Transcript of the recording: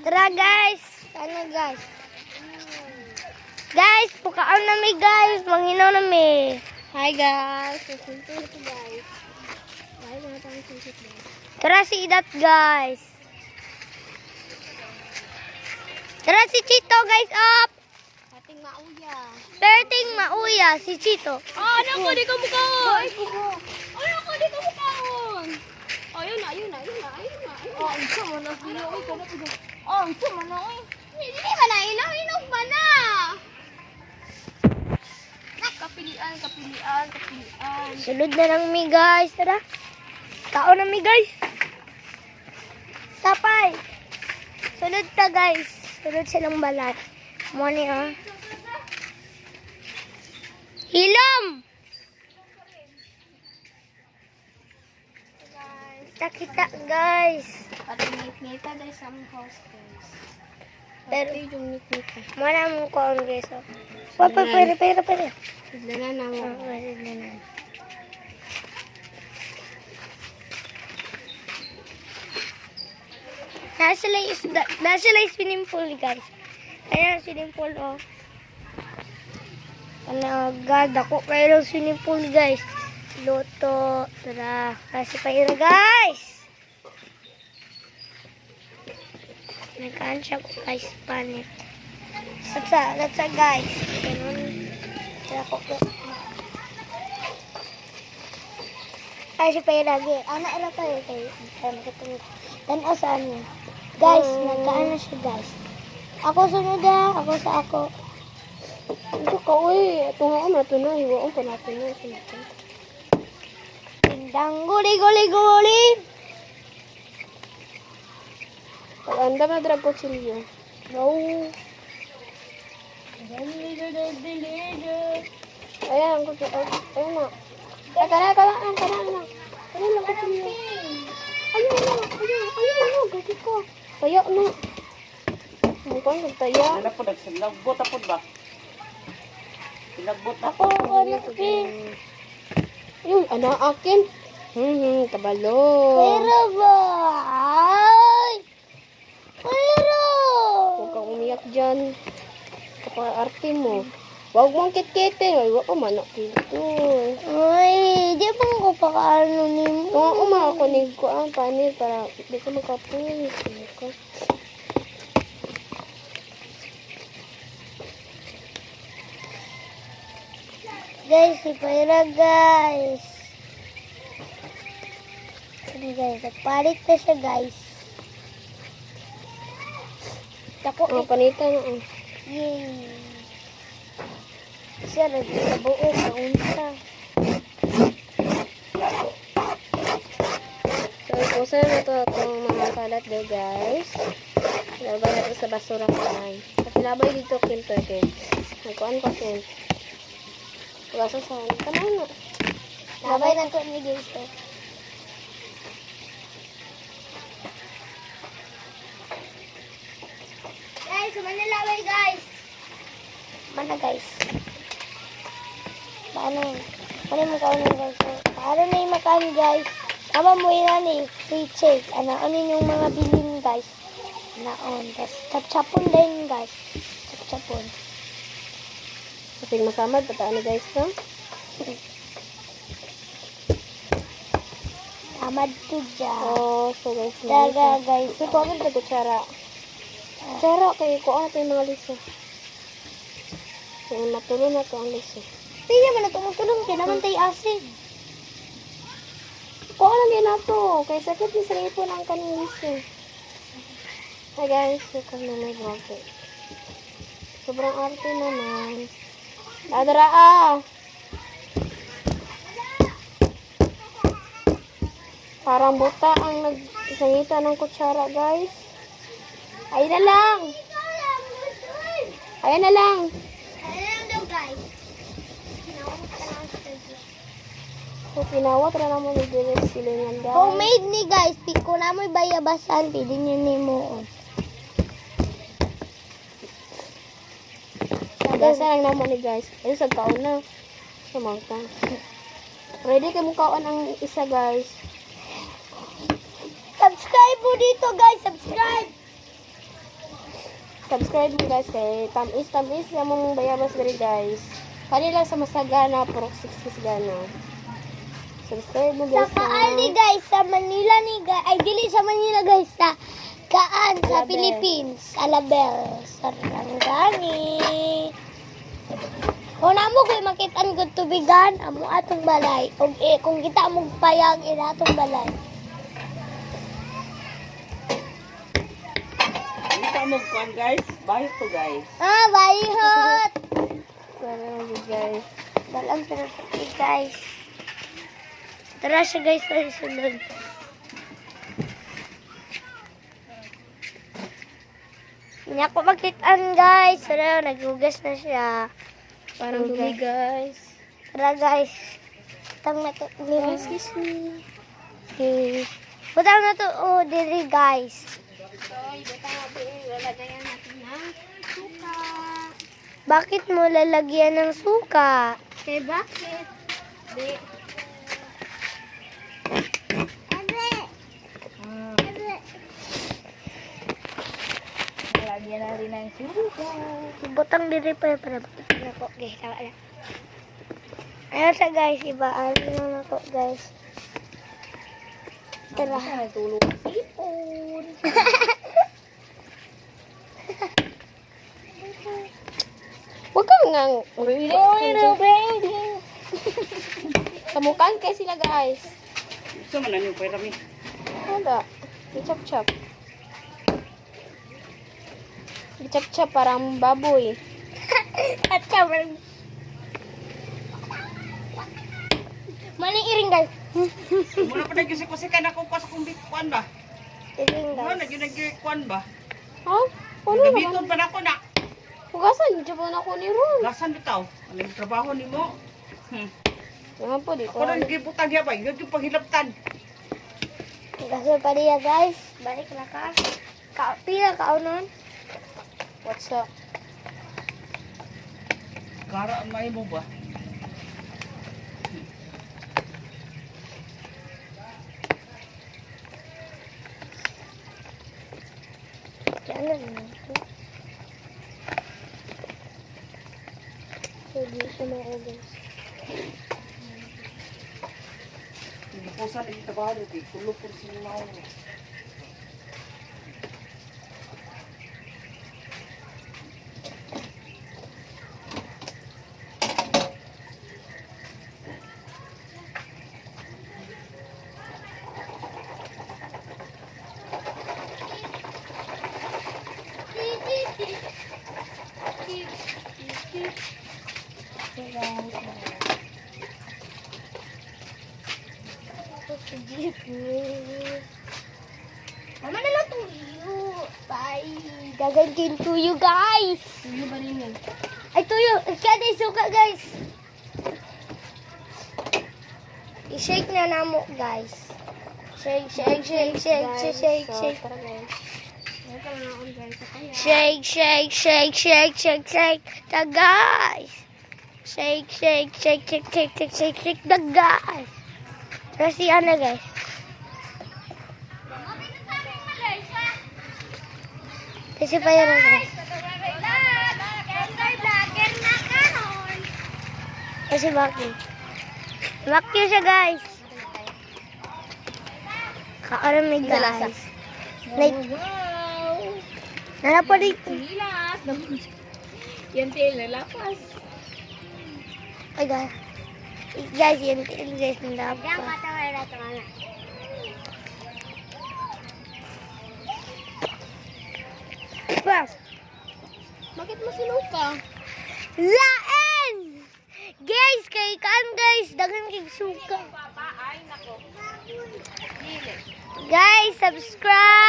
Tara guys. Ano guys? Guys, pukaon na mi guys. Manginaw na mi. Hi guys. Susunod ito guys. Hi mga tayong susunod guys. Tara si Idat guys. Tara si Chito guys up. Ating mauya. Perting mauya si Chito. Ano ko di ka mukaon? Ano ko di ka mukaon? Ayun na. Oh, ang sama na sila. Uy, kanap ito. Oh, ang sama na. Uy. Hindi ba na inog ba na? Kapilian. Sulod na lang mi guys. Tara. Kaon na mi guys. Tapay. Sulod ta guys. Sulod silang balat. Moni ah. Hilom. Kita guys. Ating ngit-ngita guys sa house guys. Pero yung ngit-ngita. mana mo kaon guys. Pwede. Sidla na mo. Nasa lang swimming pool guys. Ayan swimming pool oh. Ano God, ako kayo swimming pool guys. Loto, tara. Kasi pa ira guys. Nagkansya ko guys panit. That's a guys. Ganun. Tara ko po. Kasi pa ira lagi. Anak ira tayo kayo. Tanaw saan niya. Guys, nagkaan na siya guys. Ako sunod ah. Ako sa ako. Ito ka, uy. Ito nga nato na. Hiwaon pa natin na. Tindang guli. Pag-andam na drag kutsilyo. No. Ayan, ayan na. Kana lang kutsilyo. Ayun na. Gati ko. Tayo na. Mukhang nagtaya. Ano po, naglagbot ako ba? Pinagbot Ako, anak eh. Yun, akin. Kabalo. Pero ba? Ay! Pero! Huwag kang umiyak dyan. Kapag arte mo. Huwag mong kit-kitin. Ay, wag manak dito. Ay, di ba ko pakaano ni mo? Kung umakakunig ko ang panir para di ka magkapulis. Guys, si Paira guys. Sige guys, palit na siya guys. Tako Ang panita na. Yay! Siya rin sa buo, kaunsa. So, ipusan na ito itong mga kalat day guys. Labay na ito sa basura kan. Kasi labay dito kinto ito. Nagkuhan ko kinto. Wasa saan. Tanaw na. Labay na ko ni guys. Guys, manilaway guys. Mana guys? Paano mo kaunin guys? Paano na yung makaan guys? Tama mo yan eh. Free check. Ano yung mga bilin guys? Naon. Tapos chapchapon din guys. Chapchapon. Kasi masamad. Pataan guys no? Tamad to dyan. Oh, so guys. Daga guys. So, kung ano ito kutsara? Kutsara kayo. Kung ano ito yung mga liso. So, matulo na ito ang liso. Pwede naman na tumutulong. Kaya naman tayo asin. Kung ano din na ito. Kaya sakit ni sa ipon ang kaning liso. Hi guys. Welcome na my vlog. Sobrang arte naman. Adara Parang buta ang nagsangita ng kutsara guys. Ayun na lang. Ayan lang daw guys. So, pinawat na naman yung direct silingan guys. Homemade ni guys. Kung na mo'y bayabasan, pwede niyo ni mo. Gasa lang naman ni guys. Ayun sa kaon na. Sumangka. Ready kayo kaon ang isa guys. Subscribe po dito guys. Subscribe. Subscribe mo guys kay tamis na mong bayabas diri guys. Kanila sa masagana purok 6 gana. Subscribe mo Sa guys. kaan ni guys, sa Manila ni guys, ay dili sa Manila guys, sa kaan sa Alabel. Philippines, Alabel, Sarangani. Kung namo ko'y makitaan ko tubigan, amo atong balay. O kung kita mong payag, ina atong balay. Kita mo kuan guys. Bahit to guys. Ah, bayhot! Subscribe mo guys. Dalang sa natin guys. Tara siya guys sa sunod. Hindi ako makitaan guys. Tara, naghugas na siya. Parang dumi guys. Tara guys. Butang na to. Excuse me. Okay. Butang na to. Oh, diri guys. So, ibutang natin, lalagayan natin ng suka. Bakit mo lalagyan ng suka? Okay, bakit? Di. Lalagyan na rin ng suka. Butang diri pa para butang na ko. Okay, tawa lang. Ayan siya guys. Ibaan na ko guys. Tara. Nagtulog ang sipon. Huwag kang ngang Kamukan kayo sila guys. Gusto man na yung pwera mi. Wala. Chop-chop. Chop-chop parang baboy. At siya, maling iring guys. Muna pa nag-isip-isip ka na kung sa kumbit kuan ba? Iring Muna guys. nag-kuan ba? Ha? Ano naman? Gabiton pa na ko na. Hugasan, dyan pa na ako ni Ron. Gasan bitaw. Ano yung trabaho ni mo? Naman po, di ko. Ako na nagibutang ya ba? Yung paghilaptan. Gaso pa niya guys. Balik na ka. Pila ka nun? What's up? Gara ang may mo ba? Diyan na naman. Hindi siya maugas. Hindi po sa naging trabaho. Kulo po sila na Mama na lang tuyo. Bye. Gagawin tuyo guys. Ano ba rin yun? Ay tuyo. Kada suka guys. I-shake na namo guys. Shake, shake, shake, shake, shake, shake, shake. Tara guys. Ito na ako guys. Kaya. Shake, shake, shake, shake, shake, shake. The guys. Shake, shake, shake, shake, shake, shake, shake, shake. The guys. Kasi ano guys. Kasi pa yun guys. Kasi bakit? Bakit siya guys. Kaaramig Galasa. guys. Like, Wow! nanapo dito. Tilas! Yan tail nalapas. Ay guys. Guys, yun guys. Nalapas. Bas. Bakit mo sinuka? Lain! Guys, kay kaan guys, dagan kay suka. Guys, subscribe!